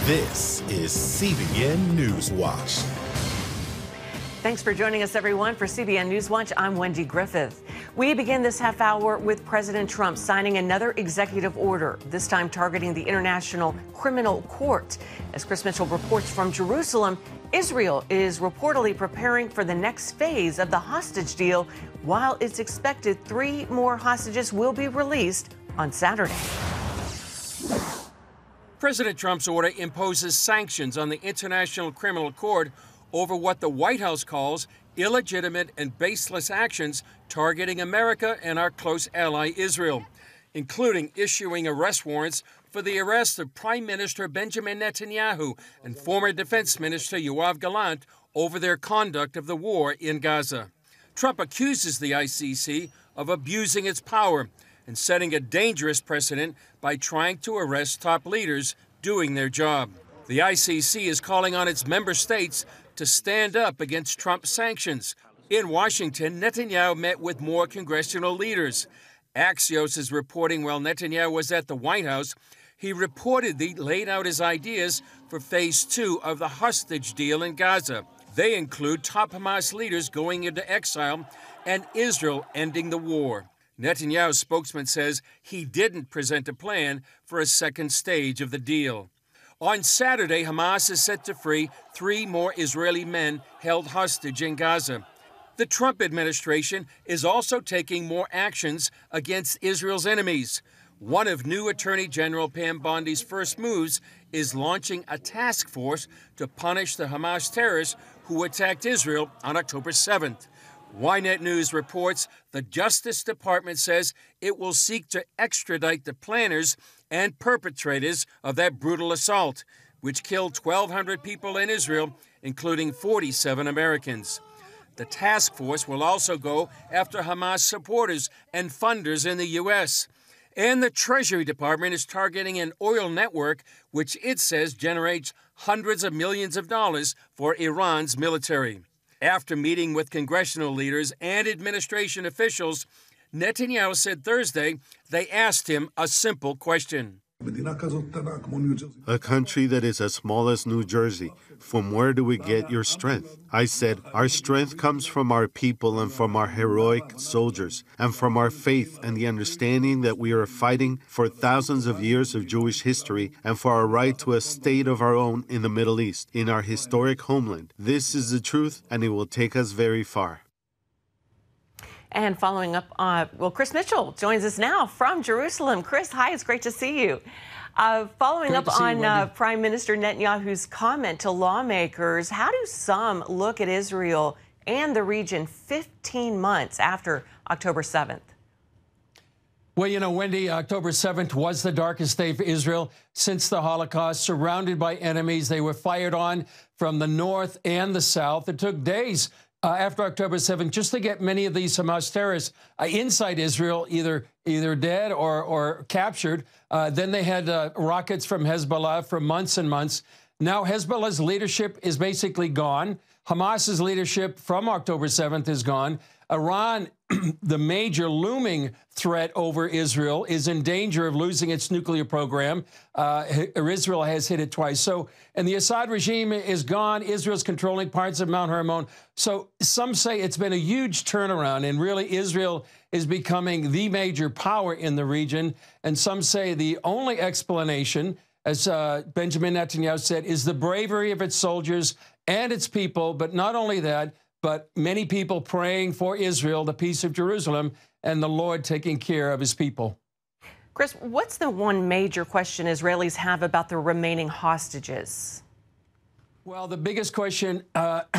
This is CBN NewsWatch. Thanks for joining us, everyone. For CBN NewsWatch, I'm Wendy Griffith. We begin this half hour with President Trump signing another executive order, this time targeting the International Criminal Court. As Chris Mitchell reports from Jerusalem, Israel is reportedly preparing for the next phase of the hostage deal, while it's expected 3 more hostages will be released on Saturday. President Trump's order imposes sanctions on the International Criminal Court over what the White House calls illegitimate and baseless actions targeting America and our close ally Israel, including issuing arrest warrants for the arrest of Prime Minister Benjamin Netanyahu and former Defense Minister Yoav Gallant over their conduct of the war in Gaza. Trump accuses the ICC of abusing its power and setting a dangerous precedent by trying to arrest top leaders doing their job. The ICC is calling on its member states to stand up against Trump's sanctions. In Washington, Netanyahu met with more congressional leaders. Axios is reporting while Netanyahu was at the White House, he reportedly laid out his ideas for phase 2 of the hostage deal in Gaza. They include top Hamas leaders going into exile and Israel ending the war. Netanyahu's spokesman says he didn't present a plan for a second stage of the deal. On Saturday, Hamas is set to free 3 more Israeli men held hostage in Gaza. The Trump administration is also taking more actions against Israel's enemies. One of new Attorney General Pam Bondi's first moves is launching a task force to punish the Hamas terrorists who attacked Israel on October 7th. Ynet News reports the Justice Department says it will seek to extradite the planners and perpetrators of that brutal assault, which killed 1,200 people in Israel, including 47 Americans. The task force will also go after Hamas supporters and funders in the U.S. And the Treasury Department is targeting an oil network, which it says generates hundreds of millions of dollars for Iran's military. After meeting with congressional leaders and administration officials, Netanyahu said Thursday they asked him a simple question. A country that is as small as New Jersey, from where do we get your strength? I said, our strength comes from our people and from our heroic soldiers, and from our faith and the understanding that we are fighting for thousands of years of Jewish history and for our right to a state of our own in the Middle East, in our historic homeland. This is the truth, and it will take us very far. And following up, Chris Mitchell joins us now from Jerusalem. Chris, hi, it's great to see you. Following up on Prime Minister Netanyahu's comment to lawmakers, how do some look at Israel and the region 15 months after October 7th? Well, you know, Wendy, October 7th was the darkest day for Israel since the Holocaust, surrounded by enemies. They were fired on from the north and the south. It took days after October 7th, just to get many of these Hamas terrorists inside Israel, either dead or captured. Then they had rockets from Hezbollah for months and months. Now Hezbollah's leadership is basically gone. Hamas's leadership from October 7th is gone. Iran, the major looming threat over Israel, is in danger of losing its nuclear program. Israel has hit it twice. And the Assad regime is gone. Israel's controlling parts of Mount Hermon. So some say it's been a huge turnaround, and really Israel is becoming the major power in the region. And some say the only explanation, as Benjamin Netanyahu said, is the bravery of its soldiers and its people. But not only that, but many people praying for Israel, the peace of Jerusalem, and the Lord taking care of his people. Chris, what's the one major question Israelis have about the remaining hostages? Well, the biggest question,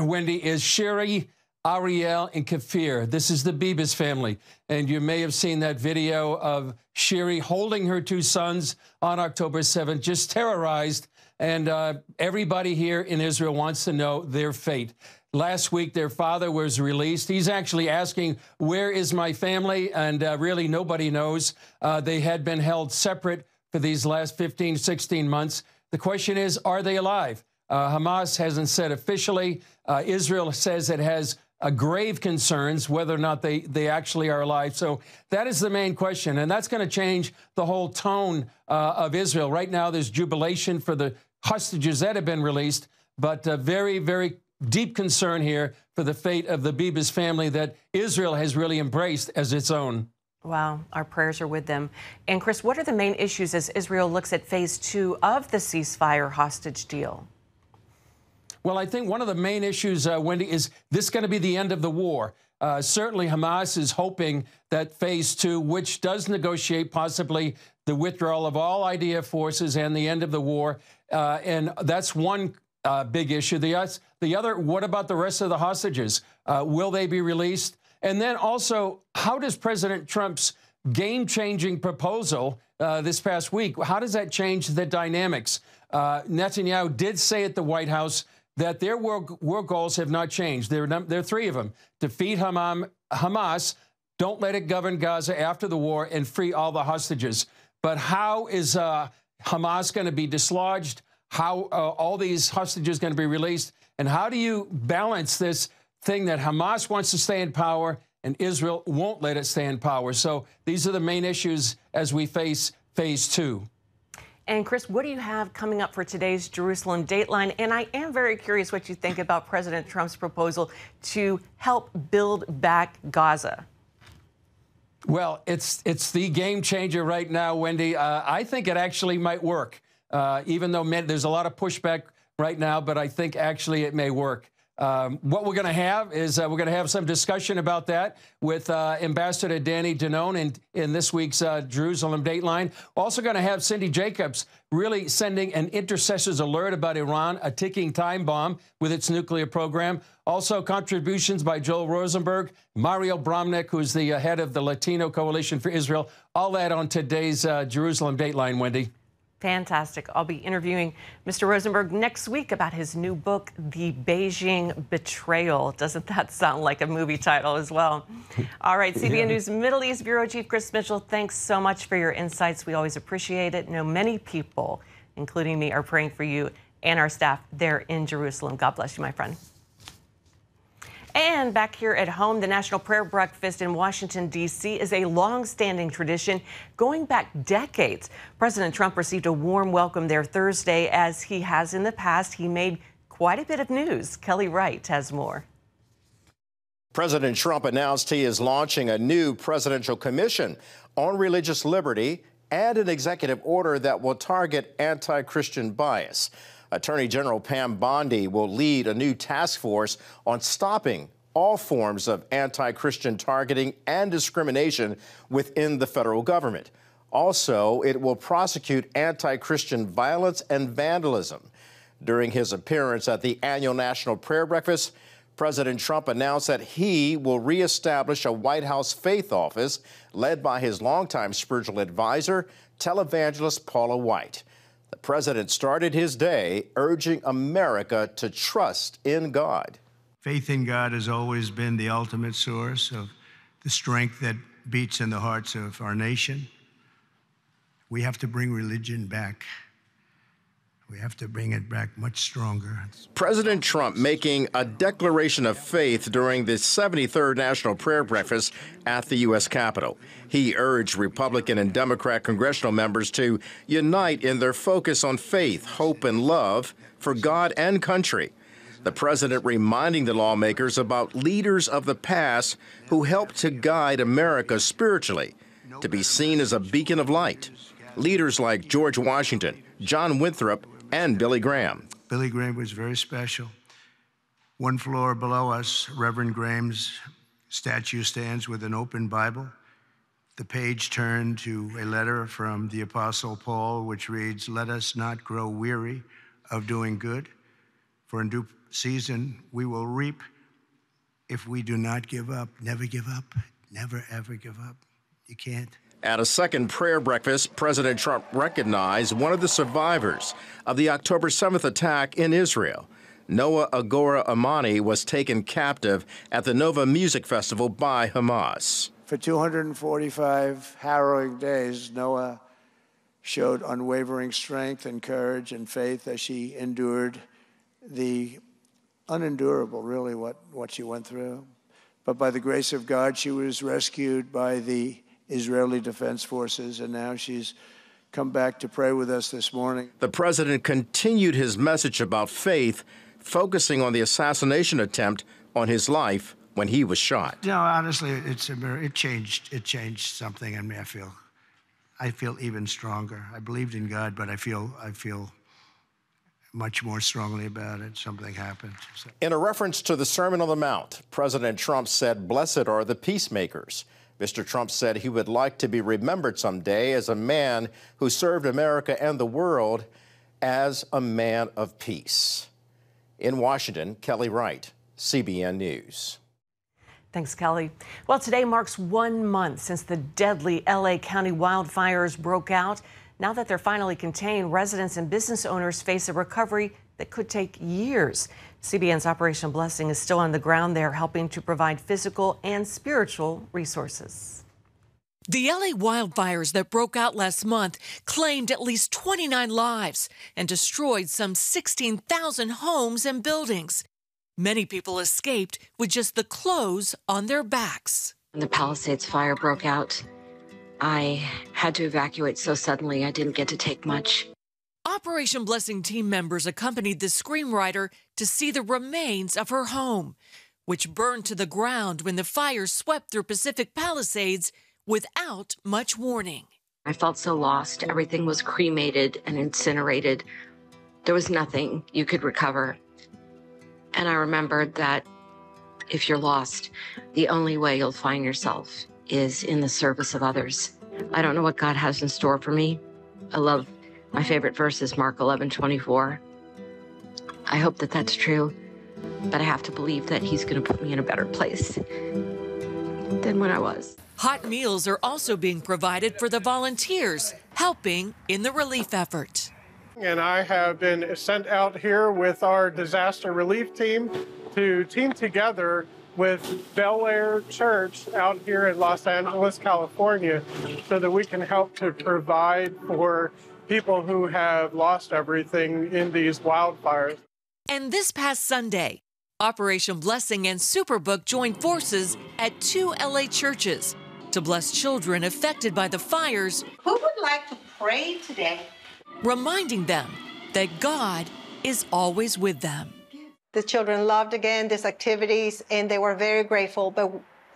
Wendy, is Shiri, Ariel, and Kafir. This is the Bibas family. And you may have seen that video of Shiri holding her 2 sons on October 7th, just terrorized. And everybody here in Israel wants to know their fate. Last week, their father was released. He's actually asking, where is my family? And really, nobody knows. They had been held separate for these last 15, 16 months. The question is, are they alive? Hamas hasn't said officially. Israel says it has grave concerns whether or not they actually are alive. So that is the main question, and that's going to change the whole tone of Israel. Right now, there's jubilation for the hostages that have been released, but very, very deep concern here for the fate of the Bibas family that Israel has really embraced as its own. Wow, our prayers are with them. And Chris, what are the main issues as Israel looks at phase 2 of the ceasefire hostage deal? Well, I think one of the main issues, Wendy, is this going to be the end of the war? Certainly Hamas is hoping that phase 2, which does negotiate possibly the withdrawal of all IDF forces and the end of the war, and that's one big issue. The other, what about the rest of the hostages? Will they be released? And then also, how does President Trump's game-changing proposal this past week, how does that change the dynamics? Netanyahu did say at the White House that their war goals have not changed. There are three of them: defeat Hamas, don't let it govern Gaza after the war, and free all the hostages. But how is Hamas going to be dislodged? How all these hostages going to be released? And how do you balance this thing that Hamas wants to stay in power and Israel won't let it stay in power? So these are the main issues as we face phase 2. And Chris, what do you have coming up for today's Jerusalem Dateline? And I am very curious what you think about President Trump's proposal to help build back Gaza. Well, it's the game changer right now, Wendy. I think it actually might work, even though there's a lot of pushback right now, but I think actually it may work. What we're going to have is we're going to have some discussion about that with Ambassador Danny Danone in this week's Jerusalem Dateline. Also going to have Cindy Jacobs really sending an intercessor's alert about Iran, a ticking time bomb with its nuclear program. Also contributions by Joel Rosenberg, Mario Bromnick, who's the head of the Latino Coalition for Israel. All that on today's Jerusalem Dateline, Wendy. Fantastic. I'll be interviewing Mr. Rosenberg next week about his new book, The Beijing Betrayal. Doesn't that sound like a movie title as well? All right, CBN News Middle East Bureau Chief Chris Mitchell, thanks so much for your insights. We always appreciate it. I know many people, including me, are praying for you and our staff there in Jerusalem. God bless you, my friend. And back here at home, the National Prayer Breakfast in Washington, D.C. is a long-standing tradition going back decades. President Trump received a warm welcome there Thursday. As he has in the past, he made quite a bit of news. Kelly Wright has more. President Trump announced he is launching a new presidential commission on religious liberty and an executive order that will target anti-Christian bias. Attorney General Pam Bondi will lead a new task force on stopping all forms of anti-Christian targeting and discrimination within the federal government. Also, it will prosecute anti-Christian violence and vandalism. During his appearance at the annual National Prayer Breakfast, President Trump announced that he will reestablish a White House faith office led by his longtime spiritual advisor, televangelist Paula White. The president started his day urging America to trust in God. Faith in God has always been the ultimate source of the strength that beats in the hearts of our nation. We have to bring religion back. We have to bring it back much stronger. President Trump making a declaration of faith during the 73rd National Prayer Breakfast at the U.S. Capitol. He urged Republican and Democrat congressional members to unite in their focus on faith, hope, and love for God and country. The president reminding the lawmakers about leaders of the past who helped to guide America spiritually, to be seen as a beacon of light. Leaders like George Washington, John Winthrop, and Billy Graham. Billy Graham was very special. One floor below us, Reverend Graham's statue stands with an open Bible. The page turned to a letter from the Apostle Paul, which reads, "Let us not grow weary of doing good, for in due season we will reap if we do not give up." Never give up. Never, ever give up. You can't. At a second prayer breakfast, President Trump recognized one of the survivors of the October 7th attack in Israel. Noah Agora Amani was taken captive at the Nova Music Festival by Hamas. For 245 harrowing days, Noah showed unwavering strength and courage and faith as she endured the unendurable, really, what she went through. But by the grace of God, she was rescued by the Israeli Defense Forces, and now she's come back to pray with us this morning. The president continued his message about faith, focusing on the assassination attempt on his life when he was shot. You know, honestly, it changed something in me. I feel even stronger. I believed in God, but I feel much more strongly about it. Something happened. So. In a reference to the Sermon on the Mount, President Trump said, "Blessed are the peacemakers." Mr. Trump said he would like to be remembered someday as a man who served America and the world as a man of peace. In Washington, Kelly Wright, CBN News. Thanks, Kelly. Well, today marks 1 month since the deadly LA County wildfires broke out. Now that they're finally contained, residents and business owners face a recovery that could take years. CBN's Operation Blessing is still on the ground there, helping to provide physical and spiritual resources. The LA wildfires that broke out last month claimed at least 29 lives and destroyed some 16,000 homes and buildings. Many people escaped with just the clothes on their backs. When the Palisades fire broke out, I had to evacuate so suddenly I didn't get to take much. Operation Blessing team members accompanied the screenwriter to see the remains of her home, which burned to the ground when the fire swept through Pacific Palisades without much warning. I felt so lost. Everything was cremated and incinerated. There was nothing you could recover. And I remembered that if you're lost, the only way you'll find yourself is in the service of others. I don't know what God has in store for me. My favorite verse is Mark 11:24. I hope that that's true, but I have to believe that he's going to put me in a better place than when I was. Hot meals are also being provided for the volunteers helping in the relief effort. And I have been sent out here with our disaster relief team to team together with Bel Air Church out here in Los Angeles, California, so that we can help to provide for people who have lost everything in these wildfires. And this past Sunday, Operation Blessing and Superbook joined forces at 2 LA churches to bless children affected by the fires. Who would like to pray today? Reminding them that God is always with them. The children loved again these activities and they were very grateful, but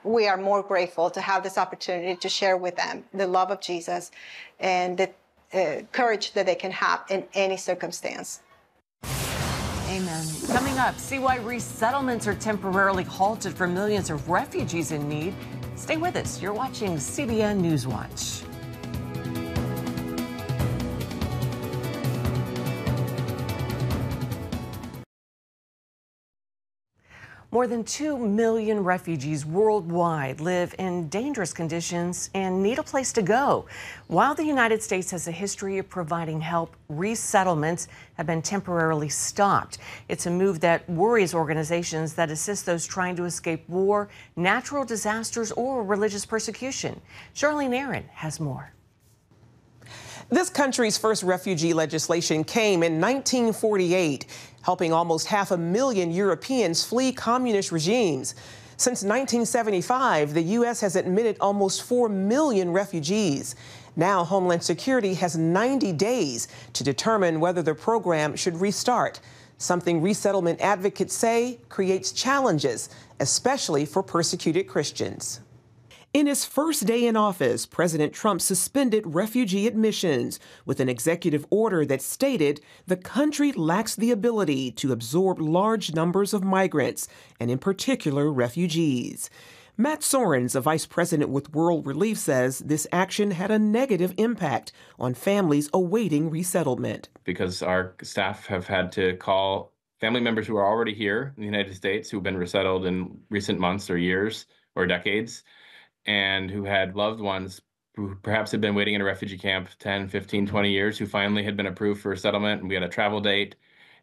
we are more grateful to have this opportunity to share with them the love of Jesus and the courage that they can have in any circumstance. Amen. Coming up, see why resettlements are temporarily halted for millions of refugees in need. Stay with us. You're watching CBN NewsWatch. More than 2 million refugees worldwide live in dangerous conditions and need a place to go. While the United States has a history of providing help, resettlements have been temporarily stopped. It's a move that worries organizations that assist those trying to escape war, natural disasters, or religious persecution. Charlene Aaron has more. This country's first refugee legislation came in 1948, helping almost 500,000 Europeans flee communist regimes. Since 1975, the U.S. has admitted almost 4 million refugees. Now, Homeland Security has 90 days to determine whether the program should restart, something resettlement advocates say creates challenges, especially for persecuted Christians. In his first day in office, President Trump suspended refugee admissions with an executive order that stated the country lacks the ability to absorb large numbers of migrants, and in particular refugees. Matt Sorens, a vice president with World Relief, says this action had a negative impact on families awaiting resettlement. Because our staff have had to call family members who are already here in the United States who've been resettled in recent months or years or decades, and who had loved ones who perhaps had been waiting in a refugee camp 10, 15, 20 years, who finally had been approved for resettlement, and we had a travel date,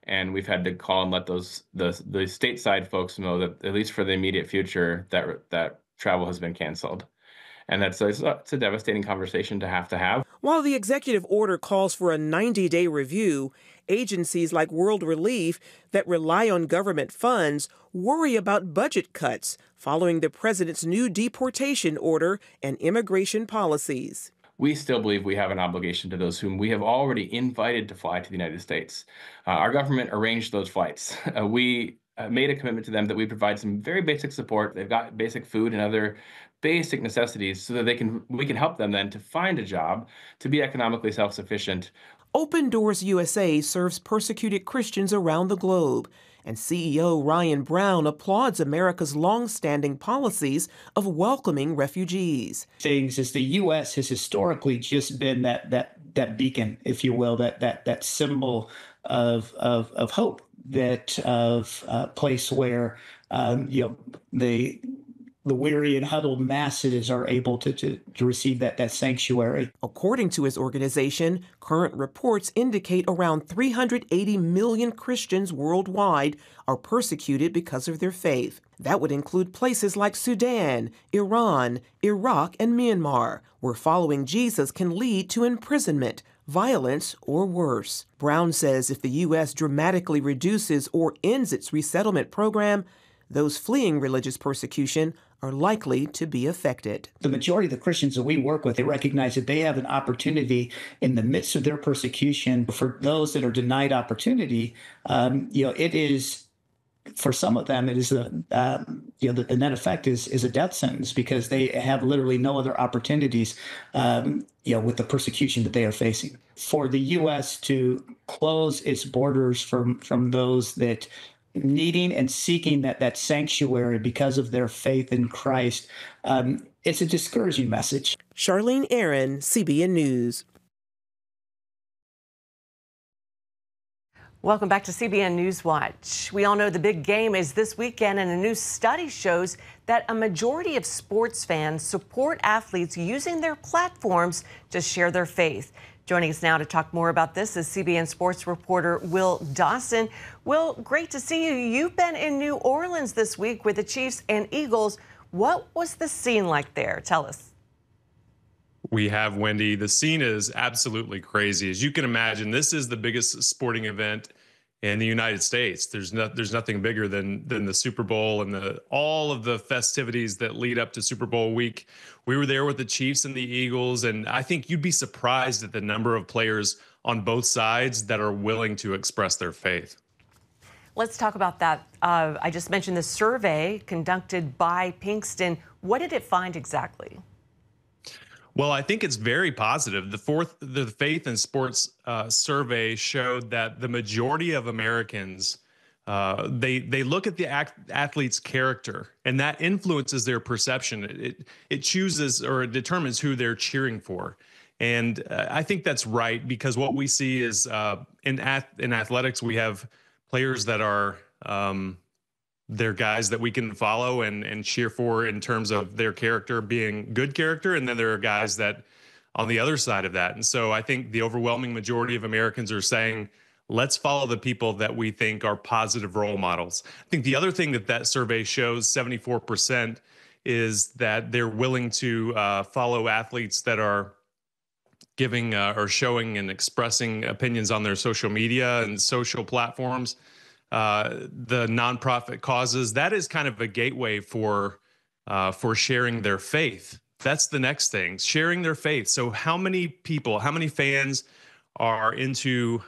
and we've had to call and let the stateside folks know that, at least for the immediate future, that travel has been canceled. And it's a devastating conversation to have. While the executive order calls for a 90-day review, agencies like World Relief that rely on government funds worry about budget cuts following the president's new deportation order and immigration policies. we still believe we have an obligation to those whom we have already invited to fly to the United States. Our government arranged those flights. We made a commitment to them that we provide some very basic support. They've got basic food and other basic necessities so that we can help them then to find a job, to be economically self-sufficient. Open Doors USA serves persecuted Christians around the globe, and CEO Ryan Brown applauds America's long-standing policies of welcoming refugees. Things is the U.S. has historically just been that beacon, if you will, that symbol of hope, that of a place where the weary and huddled masses are able to receive that sanctuary. According to his organization, current reports indicate around 380 million Christians worldwide are persecuted because of their faith. That would include places like Sudan, Iran, Iraq, and Myanmar, where following Jesus can lead to imprisonment, violence, or worse. Brown says if the U.S. dramatically reduces or ends its resettlement program, those fleeing religious persecution are likely to be affected. The majority of the Christians that we work with, they recognize that they have an opportunity in the midst of their persecution. For those that are denied opportunity, it is, for some of them, it is the net effect is a death sentence because they have literally no other opportunities, with the persecution that they are facing. For the U.S. to close its borders from those that needing and seeking that sanctuary because of their faith in Christ, it's a discouraging message. Charlene Aaron, CBN News. Welcome back to CBN NewsWatch. We all know the big game is this weekend, and a new study shows that a majority of sports fans support athletes using their platforms to share their faith. Joining us now to talk more about this is CBN sports reporter Will Dawson. Will, great to see you. You've been in New Orleans this week with the Chiefs and Eagles. What was the scene like there? Tell us. We have, Wendy. The scene is absolutely crazy. As you can imagine, this is the biggest sporting event in the United States. There's nothing bigger than the Super Bowl and all of the festivities that lead up to Super Bowl week. We were there with the Chiefs and the Eagles, and I think you'd be surprised at the number of players on both sides that are willing to express their faith. Let's talk about that. I just mentioned the survey conducted by Pinkston. What did it find exactly? Well, I think it's very positive. The Faith in Sports survey showed that the majority of Americans, they look at the athlete's character, and that influences their perception. It chooses or it determines who they're cheering for. And I think that's right, because what we see is in athletics, we have players that are they're guys that we can follow and cheer for in terms of their character being good character. And then there are guys that on the other side of that. And so I think the overwhelming majority of Americans are saying, let's follow the people that we think are positive role models. I think the other thing that survey shows, 74%, is that they're willing to follow athletes that are giving or showing and expressing opinions on their social media and social platforms. The nonprofit causes, that is kind of a gateway for sharing their faith. That's the next thing, sharing their faith. So how many people, how many fans are into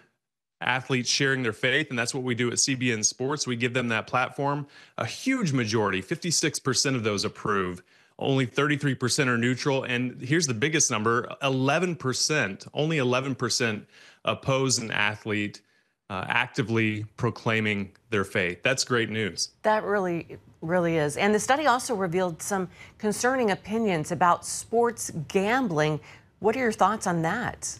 athletes sharing their faith? And that's what we do at CBN Sports. We give them that platform. A huge majority, 56% of those approve. Only 33% are neutral. And here's the biggest number, 11%, only 11% oppose an athlete actively proclaiming their faith. That's great news. That really is. And the study also revealed some concerning opinions about sports gambling. What are your thoughts on that?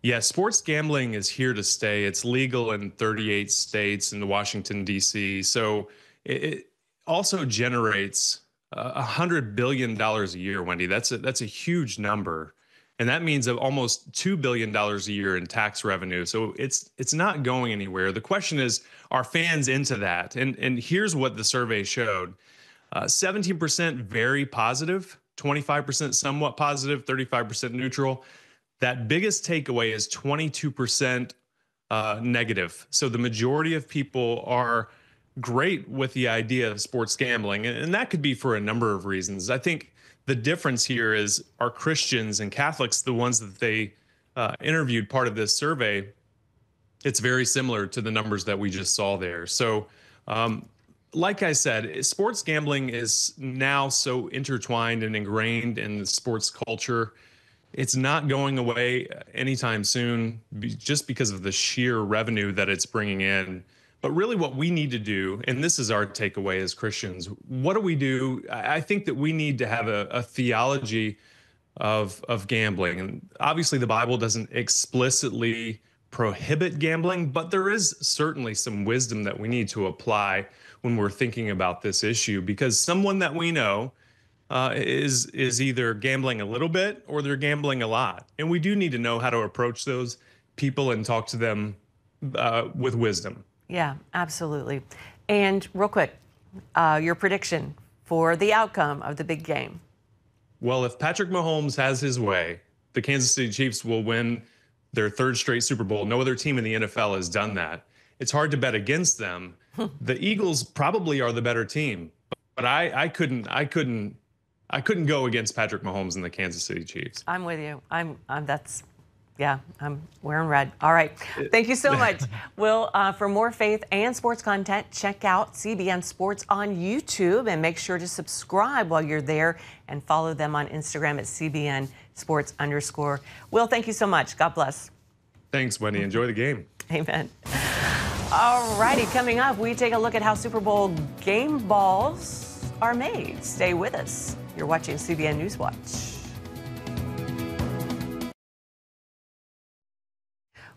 Yeah, sports gambling is here to stay. It's legal in 38 states and Washington, D.C. So it also generates $100 billion a year, Wendy. That's a huge number. And that means almost $2 billion a year in tax revenue. So it's not going anywhere. The question is, are fans into that? And here's what the survey showed. 17% very positive, 25% somewhat positive, 35% neutral. That biggest takeaway is 22% negative. So the majority of people are great with the idea of sports gambling. And that could be for a number of reasons. I think The difference here is, are Christians and Catholics the ones that they interviewed part of this survey? It's very similar to the numbers that we just saw there. So, like I said, sports gambling is now so intertwined and ingrained in the sports culture. It's not going away anytime soon just because of the sheer revenue that it's bringing in. But really what we need to do, and this is our takeaway as Christians, what do we do? I think that we need to have a theology of gambling. And obviously the Bible doesn't explicitly prohibit gambling, but there is certainly some wisdom that we need to apply when we're thinking about this issue, because someone that we know is either gambling a little bit or they're gambling a lot. And we do need to know how to approach those people and talk to them with wisdom. Yeah, absolutely. And real quick, your prediction for the outcome of the big game. Well, if Patrick Mahomes has his way, the Kansas City Chiefs will win their third straight Super Bowl. No other team in the NFL has done that. It's hard to bet against them. The Eagles probably are the better team, but I couldn't go against Patrick Mahomes and the Kansas City Chiefs. I'm with you. I'm wearing red. All right. Thank you so much. Will, for more faith and sports content, check out CBN Sports on YouTube and make sure to subscribe while you're there and follow them on Instagram at CBN Sports _. Will, thank you so much. God bless. Thanks, Wendy. Enjoy the game. Amen. All righty. Coming up, we take a look at how Super Bowl game balls are made. Stay with us. You're watching CBN NewsWatch.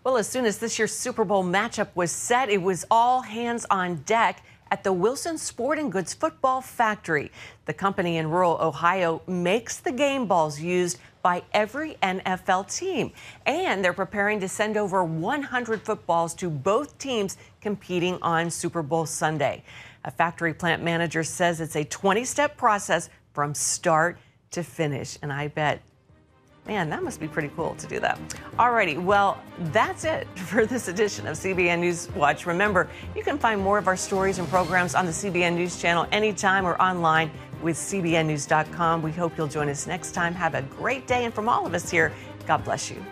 Well, as soon as this year's Super Bowl matchup was set, it was all hands on deck at the Wilson Sporting Goods Football Factory. The company in rural Ohio makes the game balls used by every NFL team. And they're preparing to send over 100 footballs to both teams competing on Super Bowl Sunday. A factory plant manager says it's a 20-step process from start to finish. And I bet, man, that must be pretty cool to do that. Alrighty, well, that's it for this edition of CBN NewsWatch. Remember, you can find more of our stories and programs on the CBN News Channel anytime or online with CBNnews.com. We hope you'll join us next time. Have a great day. And from all of us here, God bless you.